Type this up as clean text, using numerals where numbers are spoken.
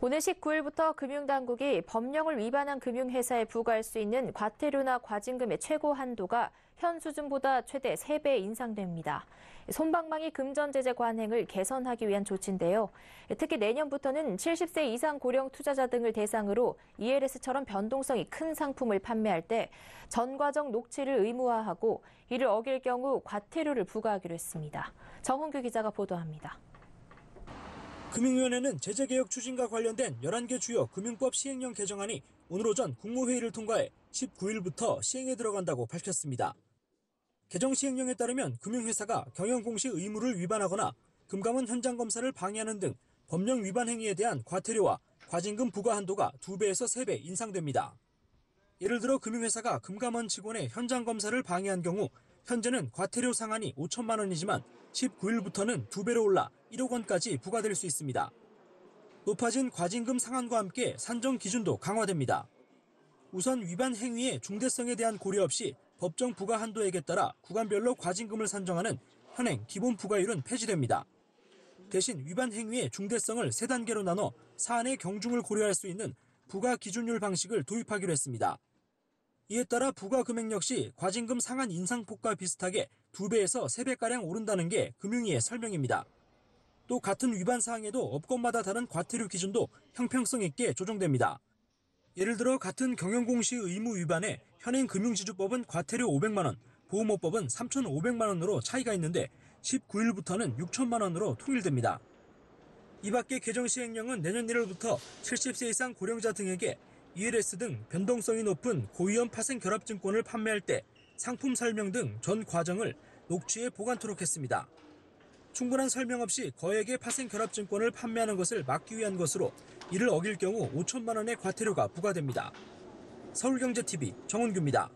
오는 19일부터 금융당국이 법령을 위반한 금융회사에 부과할 수 있는 과태료나 과징금의 최고 한도가 현 수준보다 최대 3배 인상됩니다. 솜방망이 금전제재 관행을 개선하기 위한 조치인데요. 특히 내년부터는 70세 이상 고령 투자자 등을 대상으로 ELS처럼 변동성이 큰 상품을 판매할 때 전과정 녹취를 의무화하고 이를 어길 경우 과태료를 부과하기로 했습니다. 정홍규 기자가 보도합니다. 금융위원회는 제재개혁 추진과 관련된 11개 주요 금융법 시행령 개정안이 오늘 오전 국무회의를 통과해 19일부터 시행에 들어간다고 밝혔습니다. 개정 시행령에 따르면 금융회사가 경영공시 의무를 위반하거나 금감원 현장 검사를 방해하는 등 법령 위반 행위에 대한 과태료와 과징금 부과 한도가 2배에서 3배 인상됩니다. 예를 들어 금융회사가 금감원 직원의 현장 검사를 방해한 경우 현재는 과태료 상한이 5천만 원이지만 19일부터는 2배로 올라 1억 원까지 부과될 수 있습니다. 높아진 과징금 상한과 함께 산정 기준도 강화됩니다. 우선 위반 행위의 중대성에 대한 고려 없이 법정 부과 한도액에 따라 구간별로 과징금을 산정하는 현행 기본 부과율은 폐지됩니다. 대신 위반 행위의 중대성을 3단계로 나눠 사안의 경중을 고려할 수 있는 부과 기준율 방식을 도입하기로 했습니다. 이에 따라 부과 금액 역시 과징금 상한 인상폭과 비슷하게 2배에서 3배가량 오른다는 게 금융위의 설명입니다. 또 같은 위반 사항에도 업권마다 다른 과태료 기준도 형평성 있게 조정됩니다. 예를 들어 같은 경영공시 의무 위반에 현행 금융지주법은 과태료 500만 원, 보험업법은 3,500만 원으로 차이가 있는데 19일부터는 6천만 원으로 통일됩니다. 이 밖에 개정 시행령은 내년 1월부터 70세 이상 고령자 등에게 ELS 등 변동성이 높은 고위험 파생 결합증권을 판매할 때 상품 설명 등 전 과정을 녹취에 보관토록 했습니다. 충분한 설명 없이 거액의 파생 결합증권을 판매하는 것을 막기 위한 것으로 이를 어길 경우 5천만 원의 과태료가 부과됩니다. 서울경제TV 정은규입니다.